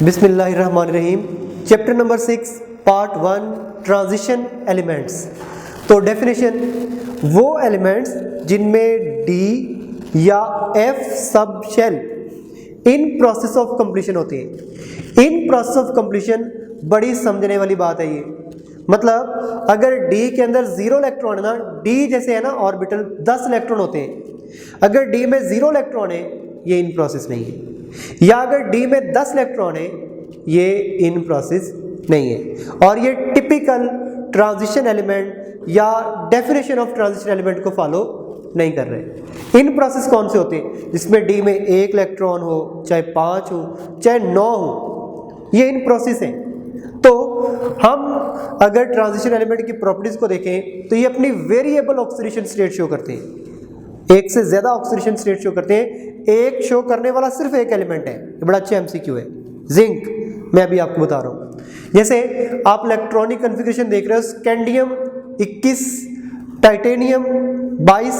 बिस्मिल्लाहिर्रहमानिर्रहीम। Chapter number 6 part 1 transition elements. तो definition, वो एलिमेंट्स जिनमें डी या F sub shell in process of completion होते हैं। इन प्रोसेस ऑफ कंप्लीशन बड़ी समझने वाली बात है ये। मतलब अगर डी के अंदर 0 इलेक्ट्रॉन है ना, डी जैसे है ना ऑर्बिटल 10 इलेक्ट्रॉन होते हैं, अगर डी में 0 इलेक्ट्रॉन है ये इन प्रोसेस नहीं है, या अगर डी में 10 इलेक्ट्रॉन है ये इन प्रोसेस नहीं है। और ये टिपिकल ट्रांजिशन एलिमेंट या डेफिनेशन ऑफ ट्रांजिशन एलिमेंट को फॉलो नहीं कर रहे। इन प्रोसेस कौन से होते हैं? जिसमें डी में 1 इलेक्ट्रॉन हो, चाहे 5 हो, चाहे 9 हो, ये इन प्रोसेस हैं। तो हम अगर ट्रांजिशन एलिमेंट की प्रॉपर्टीज को देखें तो ये अपनी वेरिएबल ऑक्सीडेशन स्टेट शो करते हैं। एक से ज्यादा ऑक्सीडेशन स्टेट शो करते हैं, एक शो करने वाला सिर्फ एक एलिमेंट है। ये बड़ा अच्छा एमसीक्यू है। जिंक मैं अभी आपको बता रहा हूँ। जैसे आप इलेक्ट्रॉनिक कन्फिग्रेशन देख रहे हो, scandium 21, titanium 22,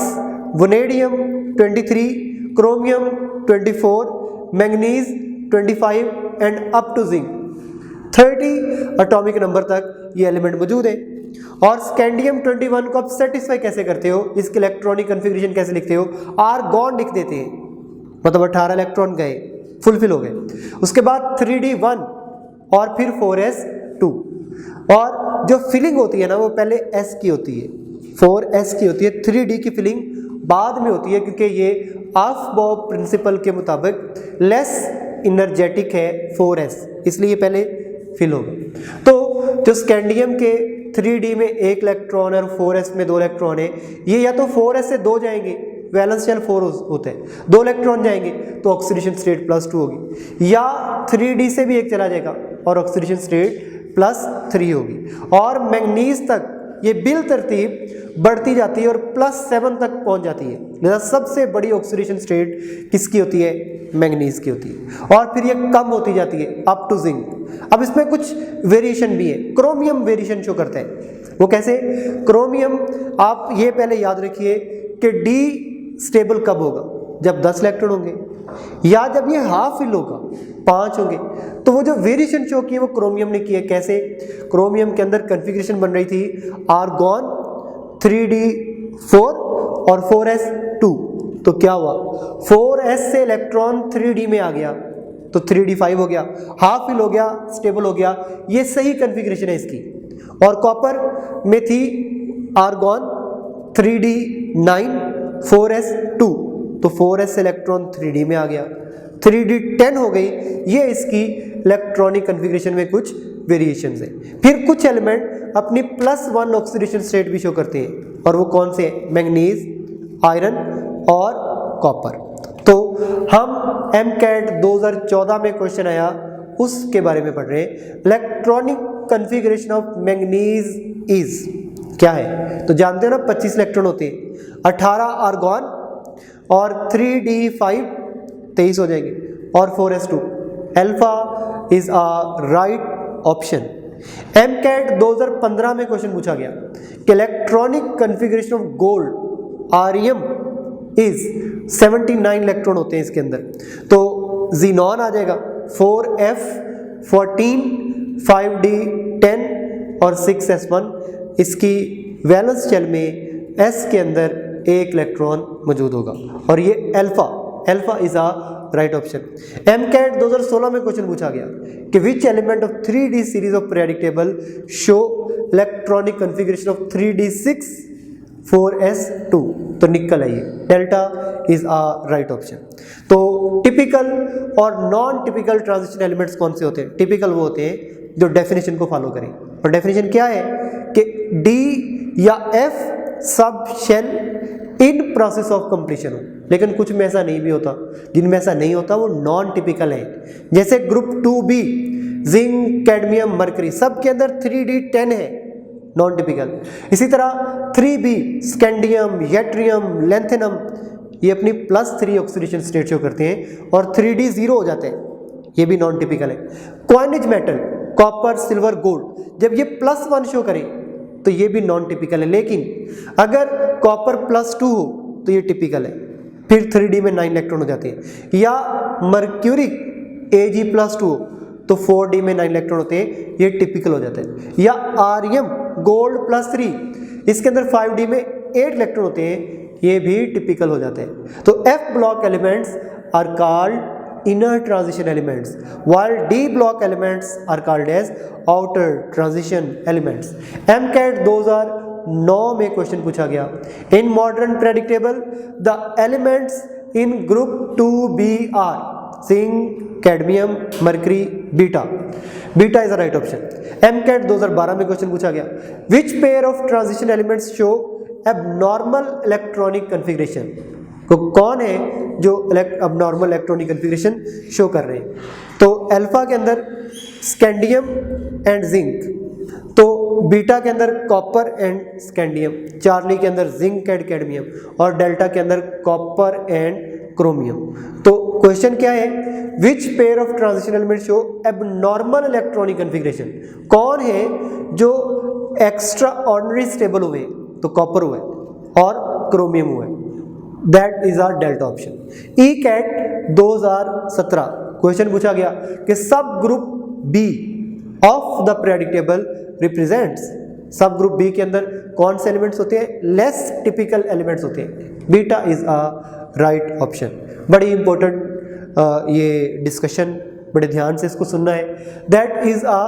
vanadium 23, chromium 24, manganese 25 and up to zinc 30 atomic number तक ये एलिमेंट मौजूद है। और स्कैंडियम 21 को आप सेटिस्फाई कैसे करते हो, इसके इलेक्ट्रॉनिक कन्फिग्रेशन कैसे लिखते हो? आर्गॉन लिख देते हैं, मतलब 18 इलेक्ट्रॉन गए, फुलफिल हो गए। उसके बाद 3d1 और फिर 4s2। और जो फिलिंग होती है ना वो पहले s की होती है, 4s की होती है। 3d की फिलिंग बाद में होती है क्योंकि ये अफबाउ प्रिंसिपल के मुताबिक लेस इनर्जेटिक है 4s, इसलिए पहले फिल होगा। तो जो स्कैंडियम के 3d में 1 इलेक्ट्रॉन और 4s में 2 इलेक्ट्रॉन है, ये या तो 4s से 2 जाएंगे, वैलेंस शेल 4 होते हैं, 2 इलेक्ट्रॉन जाएंगे तो ऑक्सीडेशन स्टेट +2 होगी, या 3d से भी 1 चला जाएगा और ऑक्सीडेशन स्टेट +3 होगी। और मैंगनीज तक ये बिल तरतीब बढ़ती जाती है और +7 तक पहुंच जाती है। लिहाजा सबसे बड़ी ऑक्सीडेशन स्टेट किसकी होती है? मैंगनीज की होती है। और फिर ये कम होती जाती है अप टू जिंक। अब इसमें कुछ वेरिएशन भी है। क्रोमियम वेरिएशन शो करता है। वो कैसे? क्रोमियम आप ये पहले याद रखिए कि डी स्टेबल कब होगा? जब 10 इलेक्ट्रॉन होंगे, या जब ये हाफ फिल होगा, 5 होंगे। तो वो जो वेरिएशन शो की है वो क्रोमियम ने की है। कैसे? क्रोमियम के अंदर कन्फिग्रेशन बन रही थी आर्गॉन 3d4 और 4s2। तो क्या हुआ? 4s से इलेक्ट्रॉन 3d में आ गया तो 3d5 हो गया, हाफ फिल हो गया, स्टेबल हो गया। ये सही कन्फिग्रेशन है इसकी। और कॉपर में थी आर्गॉन 3d9 4s2, तो 4s से इलेक्ट्रॉन 3d में आ गया, 3d10 हो गई। ये इसकी इलेक्ट्रॉनिक कन्फिग्रेशन में कुछ वेरिएशंस है। फिर कुछ एलिमेंट अपनी +1 ऑक्सीडेशन स्टेट भी शो करते हैं, और वो कौन से? मैंगनीज, आयरन और कॉपर। तो हम MCAT 2014 में क्वेश्चन आया उसके बारे में पढ़ रहे हैं। Electronic configuration of manganese is क्या है? तो जानते हो ना 25 इलेक्ट्रॉन होते हैं, 18 आर्गॉन और 3d5 23 हो जाएंगे, और 4s2। Alpha is a right option. MCAT 2015 में क्वेश्चन पूछा गया कि electronic configuration of gold aurum is 79 electron होते हैं इसके अंदर। तो जीनॉन आ जाएगा 4f14 5d10 और 6s1। इसकी वैलेंस शेल में s के अंदर 1 इलेक्ट्रॉन मौजूद होगा, और ये alpha is a right option. MCAT 2016 में क्वेश्चन पूछा गया कि which element of 3d series of periodic table show electronic configuration of 3d6 4s2। तो निकल है ये, delta is a right option. तो टिपिकल और नॉन टिपिकल ट्रांजिशन एलिमेंट्स कौन से होते हैं? टिपिकल वो होते हैं जो डेफिनेशन को फॉलो करें। और डेफिनेशन क्या है कि डी या F sub shell in process of completion हो। लेकिन कुछ में ऐसा नहीं भी होता, जिनमें ऐसा नहीं होता वो नॉन टिपिकल है। जैसे group 2b zinc, cadmium, mercury, सब के अंदर 3d10 है, नॉन टिपिकल। इसी तरह 3b स्कैंडियम, यट्रियम, लेंथेनम, ये अपनी +3 ऑक्सीडेशन स्टेट शो करते हैं और 3d 0 हो जाते हैं, ये भी नॉन टिपिकल है। Coinage metal copper, silver, gold, जब ये +1 शो करें तो ये भी नॉन टिपिकल है। लेकिन अगर कॉपर +2 हो तो ये टिपिकल है, फिर 3d में 9 इलेक्ट्रॉन हो जाते हैं। या मर्क्यूरिक Ag+2 हो तो 4d में 9 इलेक्ट्रॉन होते हैं, ये टिपिकल हो जाता है। या आर्यम गोल्ड +3, इसके अंदर 5d में 8 इलेक्ट्रॉन होते हैं, ये भी टिपिकल हो जाते हैं। तो F block elements are called inner transition elements, while D block elements are called as outer transition elements. MCAT 2009 में क्वेश्चन पूछा गया, in modern periodic table the elements in group 2b are zinc, cadmium, mercury, beta. Beta is the right option. MCAT 2012 में question पूछा गया, which pair of transition elements show abnormal electronic configuration, तो कौन है जो एबनॉर्मल इलेक्ट्रॉनिक कन्फिग्रेशन शो कर रहे हैं। तो अल्फा के अंदर स्कैंडियम एंड जिंक, तो बीटा के अंदर कॉपर एंड स्कैंडियम, चार्ली के अंदर जिंक एंड कैडमियम, और डेल्टा के अंदर कॉपर एंड क्रोमियम। तो क्वेश्चन क्या है, विच pair of transition element show abnormal electronic configuration, कौन है जो एक्स्ट्रा ऑर्डिनरी स्टेबल हुए, तो कॉपर हुए और क्रोमियम हुए, that is our delta option. ECAT 2017 question पूछा गया कि sub group B of the periodic table represents, sub group B के अंदर कौन से एलिमेंट्स होते हैं, लेस टिपिकल एलिमेंट्स होते हैं, beta is a right option. बड़ी इंपॉर्टेंट ये डिस्कशन, बड़े ध्यान से इसको सुनना है। That is a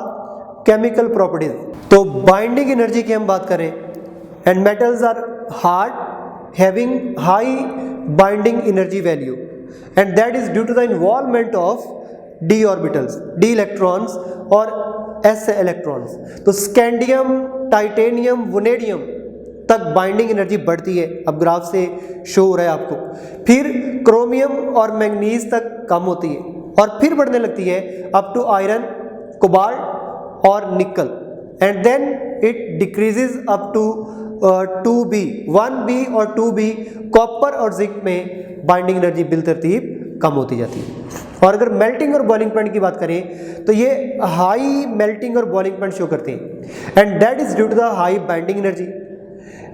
chemical properties. तो बाइंडिंग एनर्जी की हम बात करें, and metals are hard having high binding energy value, and that is due to the involvement of d orbitals, d electrons और s इलेक्ट्रॉन्स। तो स्कैंडियम, टाइटेनियम, वनेडियम तक binding energy बढ़ती है, अब ग्राफ से शो हो रहा है आपको। फिर क्रोमियम और मैंगनीज तक कम होती है और फिर बढ़ने लगती है अप टू आयरन, कोबाल्ट और nickel, and then it decreases up to 2b, 1b और 2b। कॉपर और जिंक में बाइंडिंग एनर्जी बिलतरतीब कम होती जाती है। और अगर मेल्टिंग और बॉइलिंग पॉइंट की बात करें तो ये हाई मेल्टिंग और बॉइलिंग पॉइंट शो करते हैं, and that is due to the high binding energy.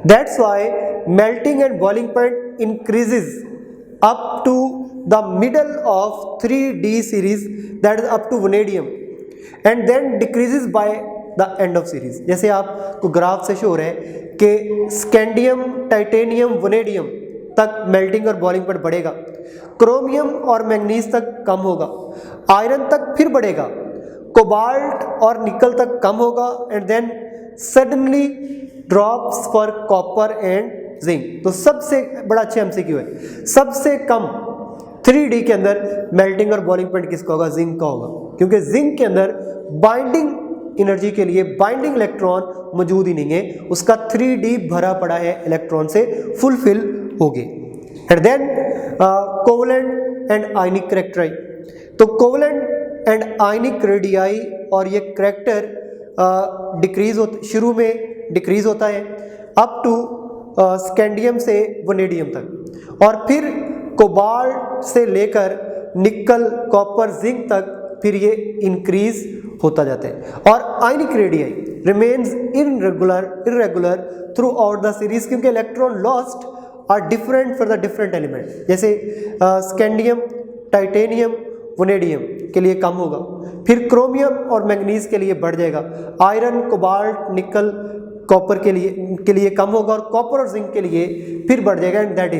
That's why melting and boiling point increases up to the middle of 3d series, that is up to vanadium, and then decreases by the end of series. जैसे आपको graph से show हो रहा है कि scandium, titanium, vanadium तक melting और boiling point बढ़ेगा, क्रोमियम और मैंगनीज तक कम होगा, आयरन तक फिर बढ़ेगा, कोबाल्ट और निकल तक कम होगा, and then suddenly drops for copper and zinc. तो सबसे बड़ा अच्छा एमसीक्यू है, सबसे कम 3D के अंदर मेल्टिंग और बॉइलिंग पॉइंट किसका होगा, जिंक का होगा, क्योंकि जिंक के अंदर बाइंडिंग एनर्जी के लिए बाइंडिंग इलेक्ट्रॉन मौजूद ही नहीं है, उसका 3D भरा पड़ा है इलेक्ट्रॉन से फुलफिल हो गए। And then covalent and ionic characterize, तो कोवलेंट एंड आयनिक रेडियाई और ये करेक्टर डिक्रीज शुरू में डिक्रीज होता है अप टू स्कैंडियम से वनेडियम तक, और फिर कोबाल्ट से लेकर निकल, कॉपर, जिंक तक फिर ये इंक्रीज होता जाता है। और ionic radii remains irregular throughout the series, क्योंकि electron lost are different for the different element. जैसे स्कैंडियम, टाइटेनियम, वनेडियम के लिए कम होगा, फिर क्रोमियम और मैंगनीज के लिए बढ़ जाएगा, आयरन, कोबाल्ट, निकल, कॉपर के लिए कम होगा, और कॉपर और जिंक के लिए फिर बढ़ जाएगा, and that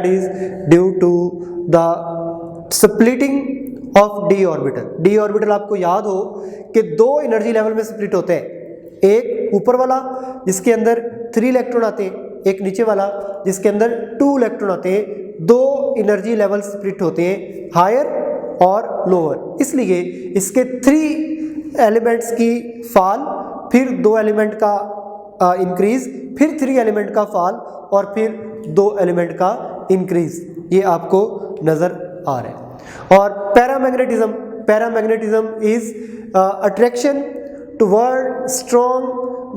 is due to the splitting of d orbital. d orbital आपको याद हो कि दो एनर्जी लेवल में स्प्लिट होते हैं, एक ऊपर वाला जिसके अंदर 3 इलेक्ट्रॉन आते हैं, एक नीचे वाला जिसके अंदर 2 इलेक्ट्रॉन आते हैं। दो एनर्जी लेवल स्प्लिट होते हैं, हायर और लोअर, इसलिए इसके 3 एलिमेंट्स की फॉल, फिर 2 एलिमेंट का इंक्रीज, फिर 3 एलिमेंट का फॉल, और फिर 2 एलिमेंट का इंक्रीज, ये आपको नजर आ रहा है। और paramagnetism is attraction toward strong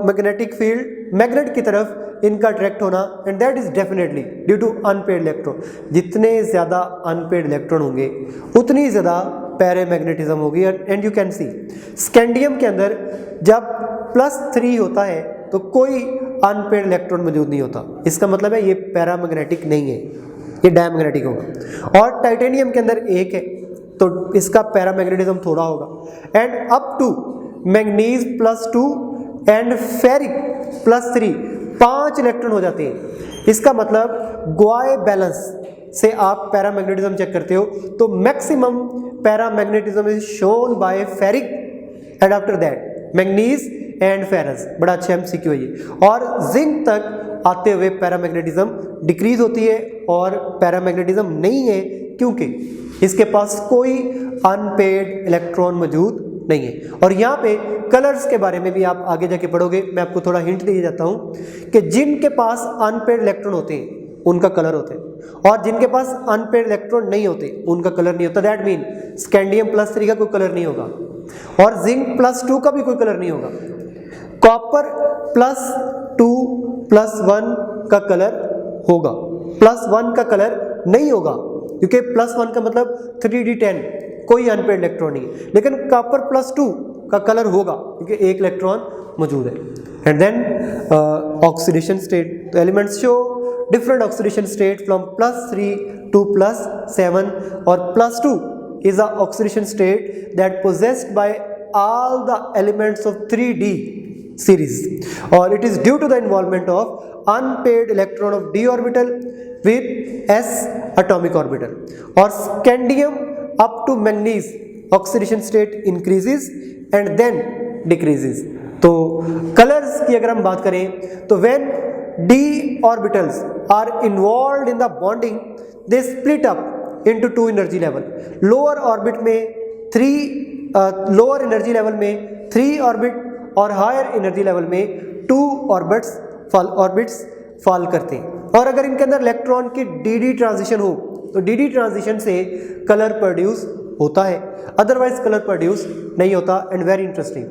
magnetic field, magnet की तरफ इनका अट्रैक्ट होना, and that is definitely due to unpaired electron. जितने ज़्यादा अनपेड इलेक्ट्रॉन होंगे उतनी ज़्यादा पैरामैग्नेटिज्म होगी। And you can see scandium के अंदर जब +3 होता है तो कोई अनपेड इलेक्ट्रॉन मौजूद नहीं होता, इसका मतलब है ये पैरामैग्नेटिक नहीं है, ये डायमैग्नेटिक होगा। और टाइटेनियम के अंदर 1 है, तो इसका पैरामैग्नेटिज्म थोड़ा होगा। And up to manganese +2 and ferric +3, 5 electron हो जाते हैं। इसका मतलब ग्वाय बैलेंस से आप पैरामैग्नेटिज्म चेक करते हो तो maximum paramagnetism is shown by ferric and after that manganese and ferrous. बड़ा अच्छा एमसीक्यू है ये। और जिंक तक आते हुए पैरामैग्नेटिज्म डिक्रीज होती है और पैरामैग्नेटिज्म नहीं है क्योंकि इसके पास कोई अनपेड इलेक्ट्रॉन मौजूद नहीं है। और यहाँ पे कलर्स के बारे में भी आप आगे जाके पढ़ोगे, मैं आपको थोड़ा हिंट दे जाता हूँ कि जिनके पास अनपेड इलेक्ट्रॉन होते हैं उनका कलर होता है और जिनके पास अनपेड इलेक्ट्रॉन नहीं होते उनका कलर नहीं होता। दैट मीन स्कैंडियम +3 का कोई कलर नहीं होगा और जिंक +2 का भी कोई कलर नहीं होगा। कॉपर +2 +1 का कलर होगा, +1 का कलर नहीं होगा क्योंकि +1 का मतलब 3d10 कोई अनपेड इलेक्ट्रॉन नहीं है। लेकिन कॉपर +2 का कलर होगा क्योंकि एक इलेक्ट्रॉन मौजूद है। एंड देन ऑक्सीडेशन स्टेट, तो elements show different oxidation state from +3 to +7 or +2 is a oxidation state that possessed by all the elements of 3d series, or it is due to the involvement of unpaired electron of d orbital with s atomic orbital. Or scandium up to manganese oxidation state increases and then decreases. तो colours की अगर हम बात करें तो when d orbitals are involved in the bonding they split up into 2 energy level. Lower orbit में 3 lower energy level में 3 orbit और हायर एनर्जी लेवल में 2 ऑर्बिट्स फॉल करते हैं। और अगर इनके अंदर इलेक्ट्रॉन की dd ट्रांजिशन हो तो dd ट्रांजिशन से कलर प्रोड्यूस होता है, अदरवाइज कलर प्रोड्यूस नहीं होता। एंड वेरी इंटरेस्टिंग,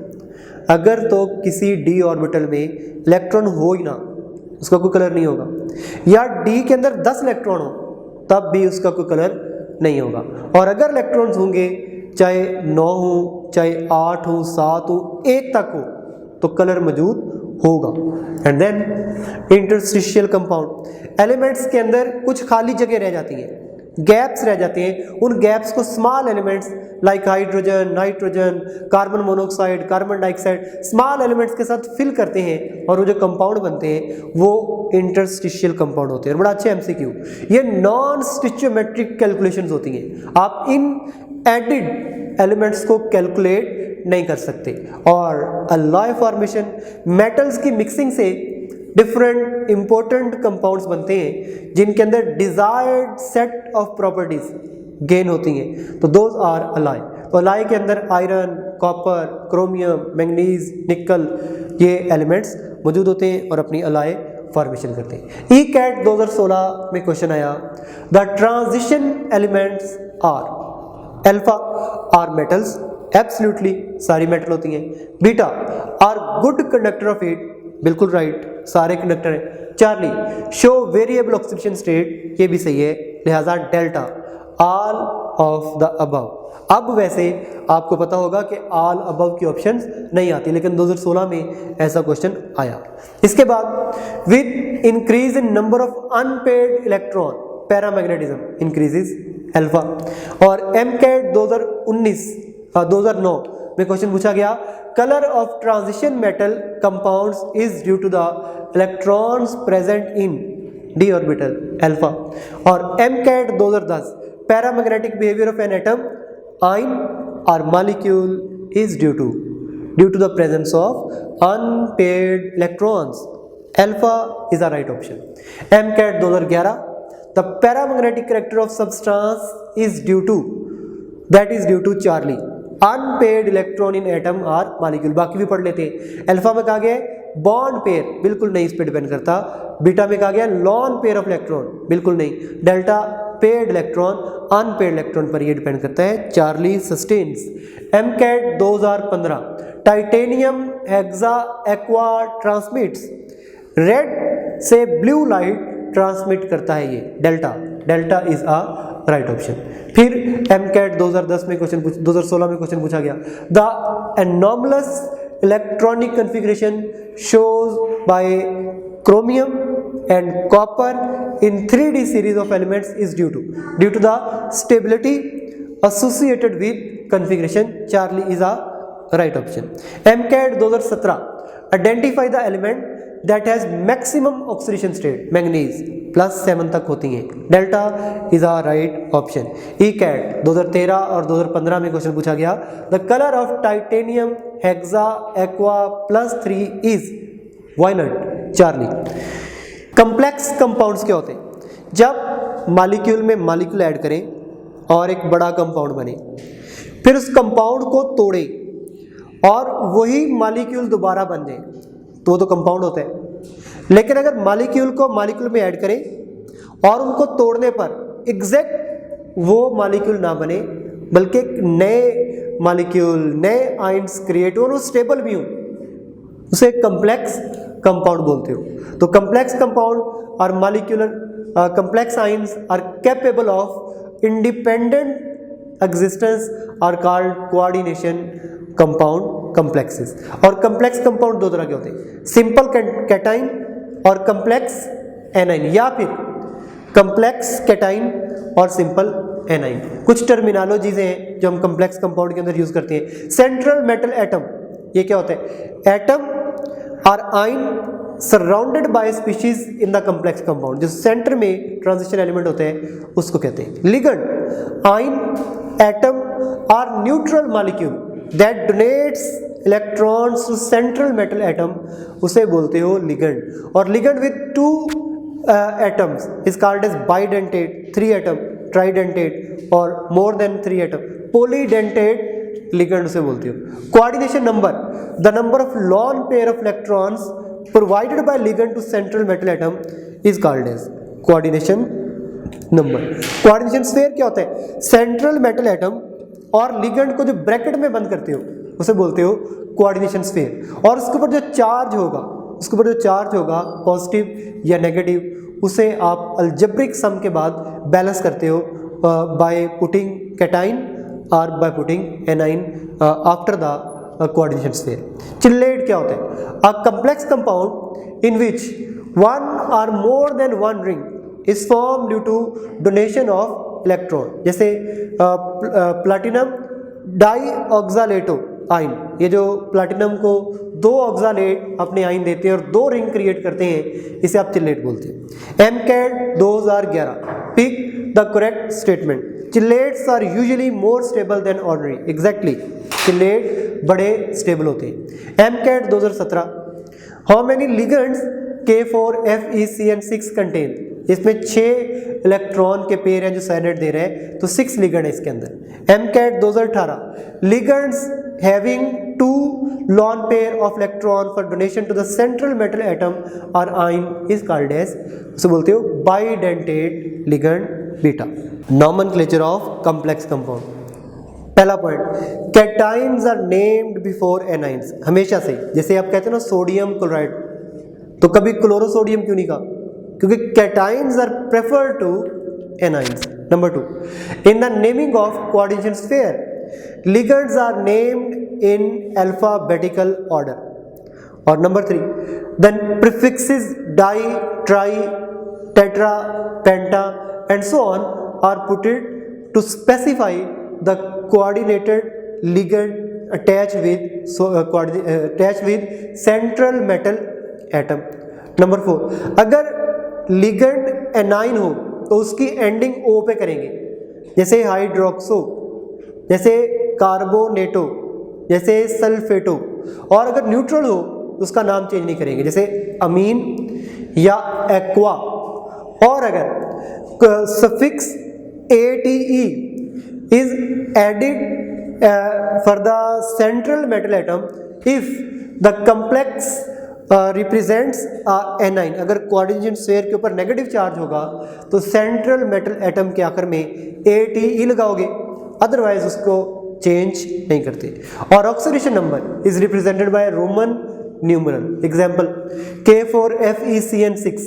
अगर तो किसी d ऑर्बिटल में इलेक्ट्रॉन हो ही ना उसका कोई कलर नहीं होगा, या d के अंदर 10 इलेक्ट्रॉन हो तब भी उसका कोई कलर नहीं होगा। और अगर इलेक्ट्रॉन्स होंगे चाहे 9 हो, चाहे 8 हो, 7 हो, 1 तक हो तो कलर मौजूद होगा। And then interstitial compound, elements के अंदर कुछ खाली जगह रह जाती हैं, गैप्स रह जाते हैं। उन गैप्स को small elements like hydrogen, nitrogen, carbon monoxide, carbon dioxide, small elements के साथ फिल करते हैं और वो जो कंपाउंड बनते हैं वो इंटरस्टिशियल कंपाउंड होते हैं। बड़ा अच्छा एमसीक्यू, ये नॉन स्टिचियोमेट्रिक कैलकुलेशंस होती हैं, आप इन एडेड एलिमेंट्स को कैलकुलेट नहीं कर सकते। और अलॉय फॉर्मेशन, मेटल्स की मिक्सिंग से डिफरेंट इंपॉर्टेंट कंपाउंड्स बनते हैं जिनके अंदर desired set of properties gain होती हैं, तो दोज आर अलॉय। तो अलॉय के अंदर आयरन, कॉपर, क्रोमियम, मैंगनीज, निकल ये एलिमेंट्स मौजूद होते हैं और अपनी अलॉय फॉर्मेशन करते हैं। ECAT 2016 में क्वेश्चन आया, the transition elements are alpha are metals, absolutely सारी मेटल होती हैं। Beta are good conductor of heat, बिल्कुल राइट, सारे कंडक्टर हैं। Charlie show variable oxidation state, ये भी सही है, लिहाजा delta all of the above. अब वैसे आपको पता होगा कि ऑल अबव की ऑप्शंस नहीं आती, लेकिन 2016 में ऐसा क्वेश्चन आया। इसके बाद with increase in number of unpaired electron paramagnetism increases alpha. और MCAT 2009 में क्वेश्चन पूछा गया, colour of transition metal compounds is due to the electrons present in d orbital alpha. और MCAT 2010, paramagnetic behaviour of an atom, ion और molecule is due to the presence of unpaired electrons, alpha is the right option. MCAT 2011, the paramagnetic character of substance is due to Charlie, unpaired electron in atom और molecule. बाकी भी पढ़ लेते हैं। Alpha में कहा गया बॉन्ड पेयर, बिल्कुल नहीं, इस पे डिपेंड करता। बीटा में कहा गया लॉन पेयर ऑफ इलेक्ट्रॉन, बिल्कुल नहीं। Delta paid electron, unpaired electron पर ये डिपेंड करता है। Charlie sustains. MCAT 2015, titanium hexa aqua transmits, red से ब्लू लाइट ट्रांसमिट करता है ये, delta is a right option. फिर MCAT 2010 में क्वेश्चन 2016 में क्वेश्चन पूछा गया, the anomalous electronic configuration shows by chromium and copper in 3D series of elements is due to the stability associated with configuration Charlie is a right option. MCAT 2017 identify the element that has maximum oxidation state manganese +7 तक होती हैं, delta is a right option. ECAT 2013 और 2015 में question पूछा गया, the colour of titanium hexa aqua +3 is violet charlie. Complex compounds क्या होते हैं? जब मॉलिक्यूल में मॉलिक्यूल ऐड करें और एक बड़ा कंपाउंड बने, फिर उस कंपाउंड को तोड़ें और वही मॉलिक्यूल दोबारा बन जाए, तो वो तो कंपाउंड होता है. लेकिन अगर मॉलिक्यूल को मॉलिक्यूल में ऐड करें और उनको तोड़ने पर एग्जैक्ट वो मॉलिक्यूल ना बने, बल्कि नए मॉलिक्यूल, नए आयंस क्रिएट हो और वो स्टेबल भी हो, उसे कंप्लेक्स कंपाउंड बोलते हो. तो कंप्लेक्स कंपाउंड और molecular complex ions are capable of independent existence are called coordination compound complexes. और complex compound दो तरह के होते हैं, simple cation और complex anion, या फिर complex cation और simple anion. कुछ टर्मिनोलॉजीज हैं जो हम complex compound के अंदर यूज करते हैं. central metal atom, ये क्या होता है? एटम और ion surrounded by species in the complex compound, जो सेंटर में ट्रांजिशन एलिमेंट होते हैं उसको कहते हैं ligand. Ion, atom or neutral molecule that donates electrons to central metal atom, उसे बोलते हो लिगेंड. और ligand with 2 atoms is called as bidentate, 3 atom tridentate और more than 3 atom polydentate ligand उसे बोलते हो. Coordination number, the number of lone pair of electrons provided by ligand to central metal atom is called as coordination number. coordination sphere क्या होता है? central metal atom और ligand को जो bracket में बंद करते हो उसे बोलते हो coordination sphere. और उसके ऊपर जो चार्ज होगा पॉजिटिव या नेगेटिव, उसे आप अलजेब्रिक सम के बाद बैलेंस करते हो बाय पुटिंग कैटाइन और by putting A9 after the coordination sphere. Chillate क्या होता है? A complex compound in which one or more than one ring is formed due to donation of electron. जैसे platinum डाइऑक्सालेटो ion, ये जो platinum को 2 oxalate अपने ion देते हैं और 2 रिंग क्रिएट करते हैं, इसे आप चिल्लेट बोलते हैं. MCAT 2011 pick the correct statement. Chelates are usually more stable than ordinary. Exactly, chelate बड़े स्टेबल होते हैं. MCAT 2017 how many ligands K4FeCN6 contain, इसमें 6 इलेक्ट्रॉन के पेयर हैं जो साइनाइड दे रहे हैं, तो 6 लिगेंड है इसके अंदर. MCAT 2018 ligands having 2 lone pair of electron for donation to the central metal atom or ion is called as, उसे बोलते हो bidentate ligand beta. Nomenclature of complex compound. पहला पॉइंट, कैटाइन्स आर नेम्ड बिफोर एनाइन्स. हमेशा से, जैसे आप कहते हैं ना सोडियम क्लोराइड, तो कभी क्लोरोसोडियम क्यों नहीं कहा? क्योंकि cations are prefer to anions. Number 2, in the naming of coordination sphere ligands are named in alphabetical order. और number 3, the prefixes di, tri, tetra, penta and so on are putted to specify the coordinated ligand attached with central metal atom. Number 4, अगर ligand A9 हो तो उसकी ending O पे करेंगे, जैसे hydroxo, जैसे कार्बोनेटो, जैसे सल्फेटो. और अगर न्यूट्रल हो तो उसका नाम चेंज नहीं करेंगे, जैसे अमीन या एक्वा. और अगर suffix ATE is added for the central metal atom if the complex represents anion. अगर कोऑर्डिनेशन स्फीयर के ऊपर नेगेटिव चार्ज होगा तो सेंट्रल मेटल एटम के आखिर में ATE लगाओगे, अदरवाइज उसको चेंज नहीं करते. और oxidation number is represented by Roman numeral. Example K4FeCN6.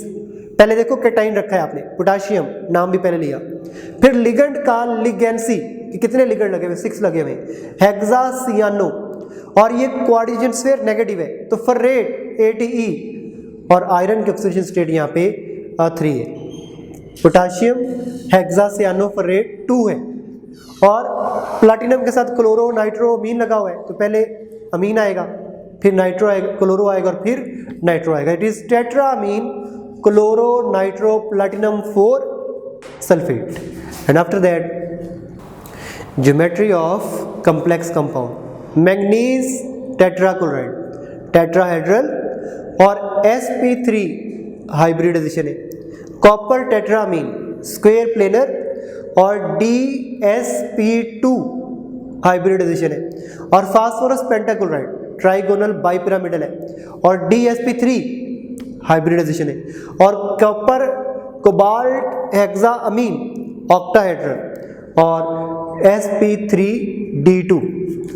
पहले देखो कैटाइन रखा है आपने, पोटाशियम नाम भी पहले लिया. फिर लिगेंड का लिगेंसी, कितने लिगेंड लगे हुए? 6 लगे हुए. हेक्सासियानो, और ये कोऑर्डिनेशन स्फीयर नेगेटिव है, तो फर्रेट ATE. और आयरन की ऑक्सीडेशन स्टेट यहाँ पे 3 है. पोटाशियम हेक्सासियानो फर्रेट 2 है, और प्लाटिनम के साथ क्लोरो नाइट्रो अमीन लगा हुआ है, तो पहले अमीन आएगा, फिर नाइट्रो आएगा, क्लोरो आएगा और फिर नाइट्रो आएगा। It is tetrammine chloro nitro platinum 4 sulphate. And after that geometry of complex compound, manganese tetrachloride tetrahedral और sp3 हाइब्रिडाइजेशन है, कॉपर टेट्रामीन स्क्वायर प्लेनर और DsP2 हाइब्रिडाइजेशन है, और फास्फोरस पेंटाक्लोराइड ट्राइगोनल बाइपिरामिडल है और DsP3 हाइब्रिडाइजेशन है, और copper cobalt हेक्साअमीन octahedral और sp3d2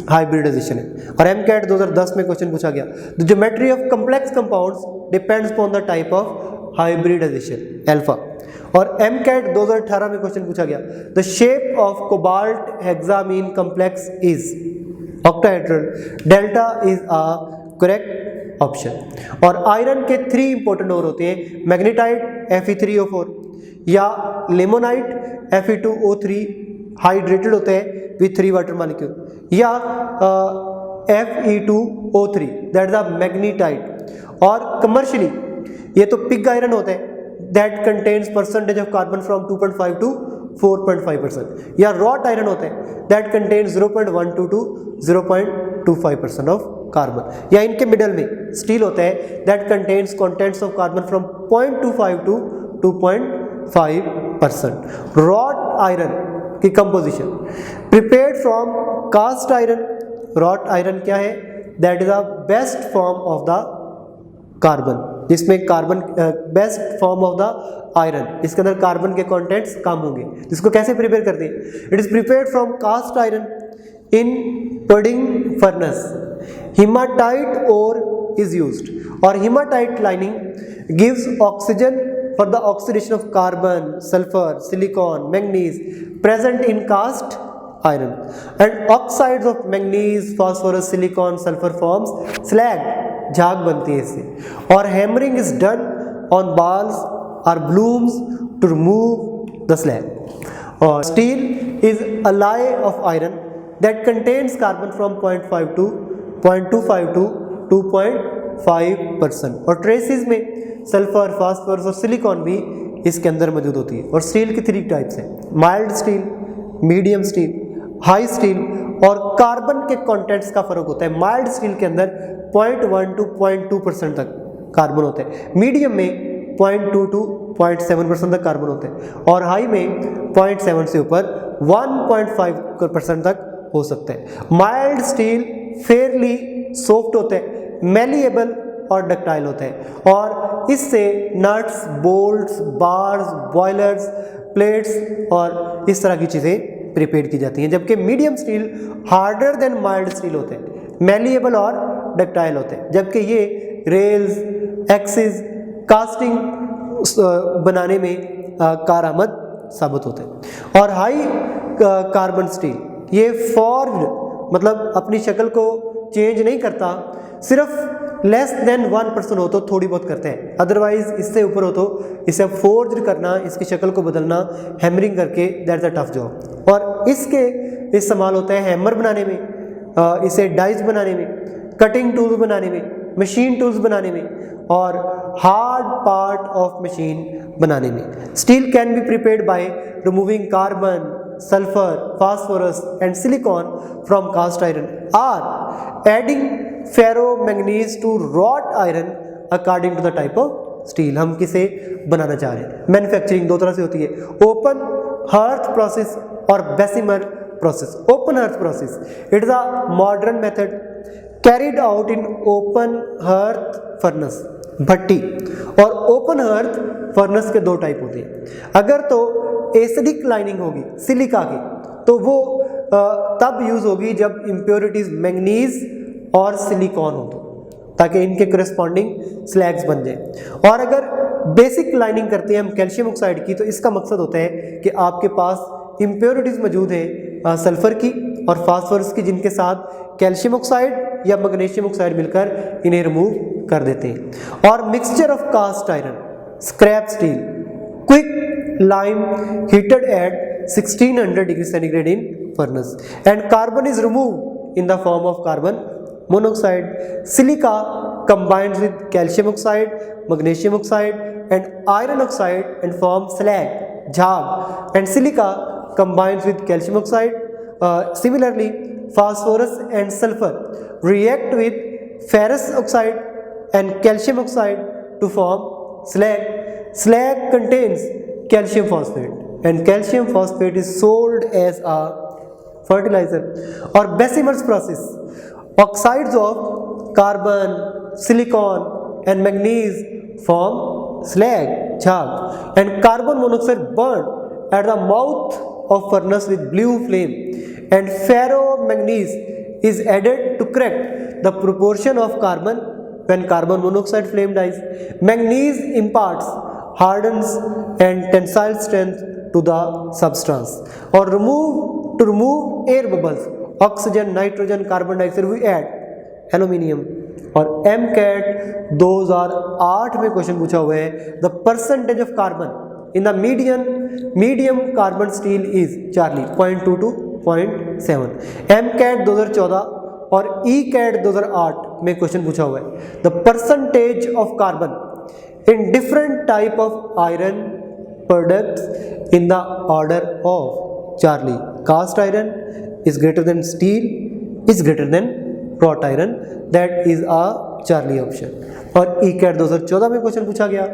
हाइब्रिडाइजेशन है। और MCAT 2010 में क्वेश्चन पूछा गया, the geometry of complex compounds depends upon the type of hybridization alpha. और MCAT 2018 में क्वेश्चन पूछा गया, the shape of cobalt hexammine complex is octahedral, delta is a correct option. और आयरन के 3 इंपॉर्टेंट और होते हैं, मैग्नेटाइट Fe3O4 या लिमोनाइट Fe2O3 हाइड्रेटेड होते हैं विथ 3 वाटर मॉलिक्यूल, या Fe2O3 that is a magnetite. और कमर्शियली ये तो पिग आयरन होते हैं that contains percentage of carbon from 2.5 to 4.5%, या रॉट आयरन होते हैं that contains 0.12 to 0.25% of carbon, या इनके मिडल में स्टील होता है that contains contents of carbon from 0.25 to 2.5%। Wrought iron की composition prepared from cast iron, wrought iron क्या है, that is the best form of the carbon, जिसमें carbon best form of the iron, इसके अंदर carbon के contents कम होंगे। इसको कैसे प्रिपेयर करते हैं, it is prepared from cast iron in pudding furnace, hematite ore is used, और hematite lining gives oxygen for the oxidation of carbon, sulfur, silicon, manganese present in cast iron, and oxides of manganese, phosphorus, silicon, sulfur forms slag, झाग बनती है इससे, और hammering is done on balls or blooms to remove the slag। और steel is alloy of iron that contains carbon from 0.5 to 0.25 to 2.5%, और traces में sulphur, phosphorus और silicon भी इसके अंदर मौजूद होती है। और स्टील की 3 टाइप्स हैं, mild steel, medium steel, high steel, और कार्बन के कंटेंट्स का फर्क होता है। माइल्ड स्टील के अंदर 0.1 to 0.2% तक कार्बन होता है, मीडियम में 0.2 to 0.7% तक कार्बन होता है, और हाई में 0.7 से ऊपर 1.5% तक हो सकता है। माइल्ड स्टील फेयरली सॉफ्ट होते हैं, मेलिएबल और डक्टाइल होते हैं, और इससे nuts, bolts, bars, boilers, plates और इस तरह की चीज़ें प्रिपेयर की जाती हैं। जबकि medium steel harder than mild steel होते हैं, मेलिएबल और डक्टाइल होते हैं, जबकि ये रेल्स, एक्सिस, कास्टिंग बनाने में कारआमद साबित होते हैं। और हाई कार्बन स्टील ये फॉर्म्ड मतलब अपनी शक्ल को चेंज नहीं करता, सिर्फ लेस देन 1% हो तो थोड़ी बहुत करते हैं, अदरवाइज इससे ऊपर हो तो इसे फोर्ज करना, इसकी शक्ल को बदलना हैमरिंग करके, दैट्स अ टफ जॉब। और इसके इस्तेमाल होता है हैमर बनाने में, इसे डाइस बनाने में, कटिंग टूल्स बनाने में, मशीन टूल्स बनाने में, और हार्ड पार्ट ऑफ मशीन बनाने में। Steel can be prepared by removing carbon, sulfur, phosphorus and silicon from cast iron, or adding ferromanganese to wrought iron according to the type of steel। हम किसे बनाना चाह रहे हैं। मैन्युफैक्चरिंग 2 तरह से होती है, ओपन हर्थ प्रोसेस और Bessemer process. Open hearth process it is a modern method carried out in open hearth furnace, भट्टी। और ओपन हर्थ फर्नेस के 2 टाइप होते हैं। अगर तो एसिडिक लाइनिंग होगी सिलिका की, तो वो तब यूज़ होगी जब इम्प्योरिटीज मैंगनीज और सिलिकॉन हो, ताकि इनके करस्पॉन्डिंग स्लैग्स बन जाए। और अगर बेसिक लाइनिंग करते हैं हम कैल्शियम ऑक्साइड की, तो इसका मकसद होता है कि आपके पास इम्प्योरिटीज मौजूद है सल्फर की और फास्फोरस की, जिनके साथ कैल्शियम ऑक्साइड या मैग्नीशियम ऑक्साइड मिलकर इन्हें रिमूव कर देते हैं। और mixture of cast iron, scrap steel, quick lime heated at 1600 degree centigrade in furnace. And carbon is removed in the form of carbon monoxide. Silica combines with calcium oxide, magnesium oxide and iron oxide and forms slag, jhag. And silica combines with calcium oxide. Similarly, phosphorus and sulfur react with ferrous oxide and calcium oxide to form slag. Slag contains calcium phosphate and calcium phosphate is sold as a fertilizer. Or Bessemer's process, oxides of carbon, silicon and manganese form slag, jhag. And carbon monoxide burned at the mouth of furnace with blue flame, and ferromanganese is added to correct the proportion of carbon when carbon monoxide flame dies. Manganese imparts hardens and tensile strength to the substance. Or to remove air bubbles, oxygen, nitrogen, carbon dioxide, we add aluminium. और MCAT 2008 में question पूछा हुआ है, the percentage of carbon in the medium carbon steel is Charlie 0.2 to 0.7. MCAT 2014 और ECAT 2008 में question पूछा हुआ है, the percentage of carbon in different type of iron products in the order of Charlie. Cast iron is greater than steel is greater than wrought iron, that is a Charlie option. और ECAT 2014 में question पूछा गया,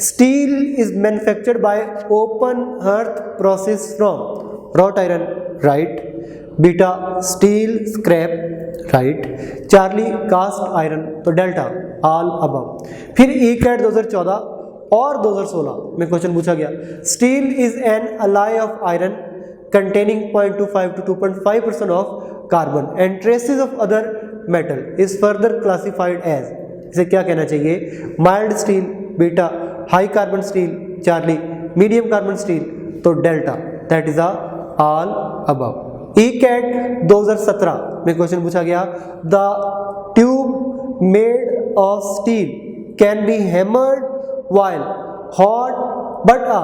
steel is manufactured by open hearth process from wrought iron, right? Beta steel scrap, right? Charlie cast iron, तो delta all above. फिर ECAT 2014 और 2016 में question पूछा गया, steel is an alloy of iron containing 0.25 to 2.5% of carbon and traces of other metal is further classified as, इसे क्या कहना चाहिए, mild steel, beta, high carbon steel, Charlie, medium carbon steel, तो delta, that is all above. ECAT 2017 में question पूछा गया, the tube made of steel can be hammered while hot, but a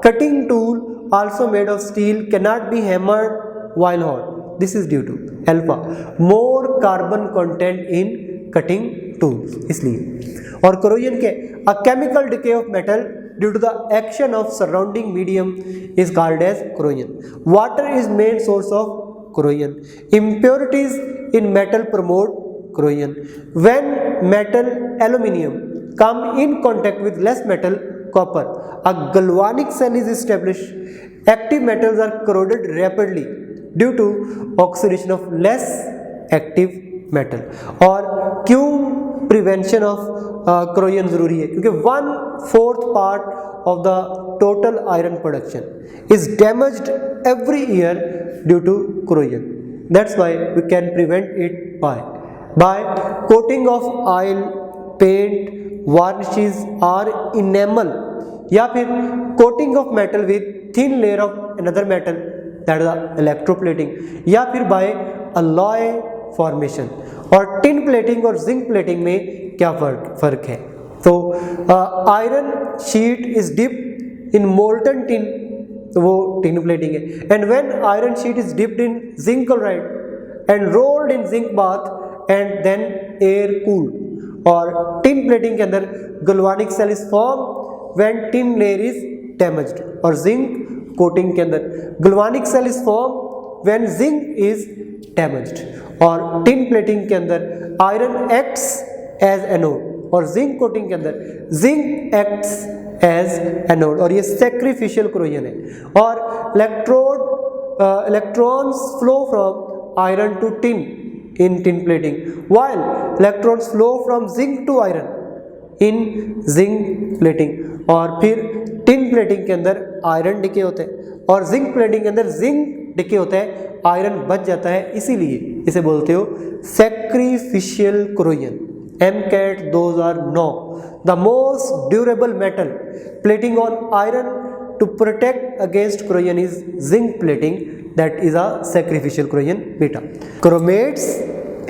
cutting tool also made of steel cannot be hammered while hot. This is due to alpha, more carbon content in cutting tools, इसलिए. और corrosion के, a chemical decay of metal due to the action of surrounding medium is called as corrosion. Water is main source of corrosion. Impurities in metal promote corrosion. When metal aluminium come in contact with less metal copper, a galvanic cell is established. Active metals are corroded rapidly due to oxidation of less active metal. और क्यों prevention of corrosion जरूरी है, क्योंकि 1/4 part of the total iron production is damaged every year due to corrosion. That's why we can prevent it by coating of oil, paint, varnishes or enamel, या फिर coating of metal with thin layer of another metal, that is electroplating, या फिर by alloy formation. और tin plating और zinc plating में क्या फर्क है, तो iron sheet is dipped in molten tin, तो वो टिन प्लेटिंग है. And when iron sheet is dipped in zinc chloride and rolled in zinc bath and then air cooled. और टिन प्लेटिंग के अंदर galvanic cell is form when tin layer is damaged. और zinc coating के अंदर galvanic cell is form when zinc is damaged. और tin plating के अंदर iron acts as anode और जिंक कोटिंग के अंदर जिंक एक्ट्स एज एनोड. और ये सैक्रिफिशियल कोरोजन है. और electrons flow from iron to tin in tin plating, while electrons flow from zinc to iron in zinc plating. और फिर tin plating के अंदर आयरन डिके होते हैं और zinc plating के अंदर जिंक डिके होता है, आयरन बच जाता है, इसीलिए इसे बोलते हो sacrificial corrosion. MCAT 2009, the most durable metal plating on iron to protect against corrosion is zinc plating, that is a sacrificial corrosion beta. Chromates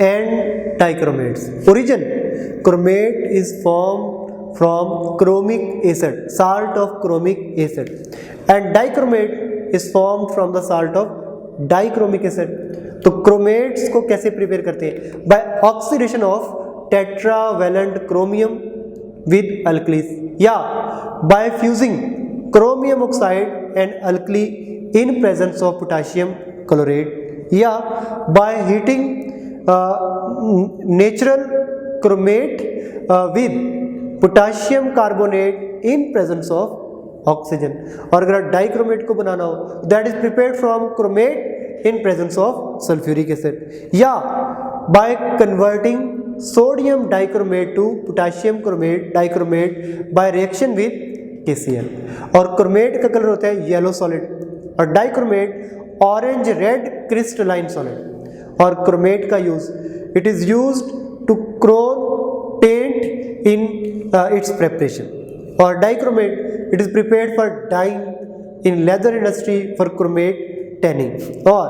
and dichromates. Origin: chromate is formed from chromic acid, salt of chromic acid, and dichromate is formed from the salt of dichromic acid. तो chromates को कैसे prepare करते हैं? By oxidation of tetravalent chromium with alkalies, या by fusing chromium oxide and alkali in presence of potassium chloride, या by heating natural chromate with potassium carbonate in presence of oxygen. और अगर dichromate को बनाना हो that is prepared from chromate in presence of sulphuric acid, या by converting sodium dichromate to potassium chromate dichromate by reaction with KCl। और chromate का colour होता है येलो सॉलिड और dichromate orange red crystalline solid. और chromate का use it is used to chrome paint in its preparation. और dichromate it is prepared for dyeing in leather industry for chromate tanning. और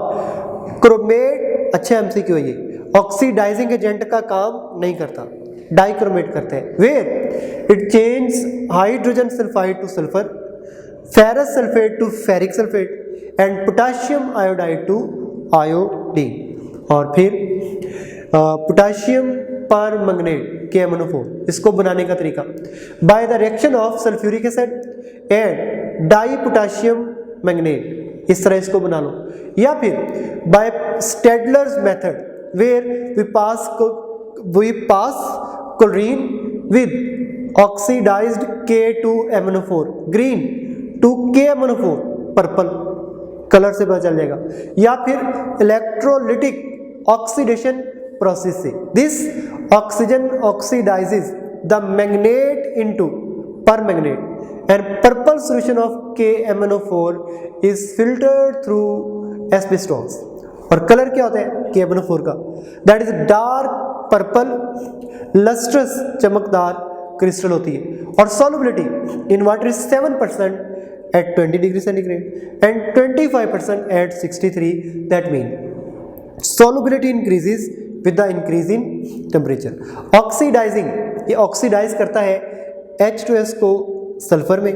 chromate अच्छा MCQ है ये, oxidising agent का काम नहीं करता, डाइक्रोमेट करते हैं। Where it change hydrogen sulphide to sulphur, ferrous sulphate to ferric sulphate and potassium iodide to iodine. और फिर पोटेशियम पर मैंगनेट KMnO4, इसको बनाने का तरीका by the reaction of sulphuric acid and di potassium manganate, इस तरह इसको बना लो। या फिर by Stadeler's method where we pass chlorine with oxidised K2MnO4 green to KMnO4 purple, colour से पता चल जाएगा। या फिर इलेक्ट्रोलिटिक ऑक्सीडेशन प्रोसेस से this oxygen oxidises the manganate into permanganate and purple solution of KMnO4 is filtered through asbestos. और colour क्या होता है KMnO4 का? That is dark purple lustrous चमकदार क्रिस्टल होती है। और solubility in water is 7% at 20 degree centigrade and 25% at 63, that mean solubility increases with the increase in temperature। Oxidising, ये ऑक्सीडाइज करता है H2S को सल्फर में,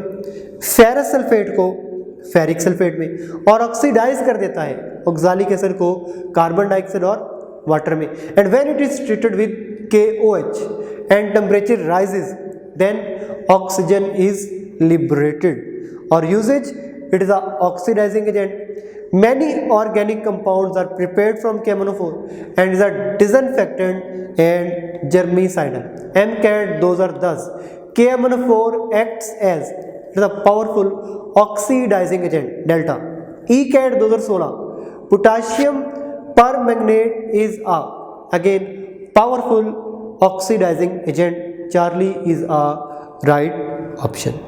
फेरस सल्फेट को फेरिक सल्फेट में, और ऑक्सीडाइज कर देता है ऑक्सालिक एसिड को कार्बन डाइऑक्साइड और वाटर में। And when it is treated with KOH and temperature rises then oxygen is liberated. और usage it is a oxidising agent. Many organic compounds are prepared from KMnO4 and is a disinfectant and germicidal. MCAT, those are thus KMnO4 acts as a powerful oxidizing agent delta. ECAT 2016 potassium permanganate is a again powerful oxidizing agent. Charlie is a right option.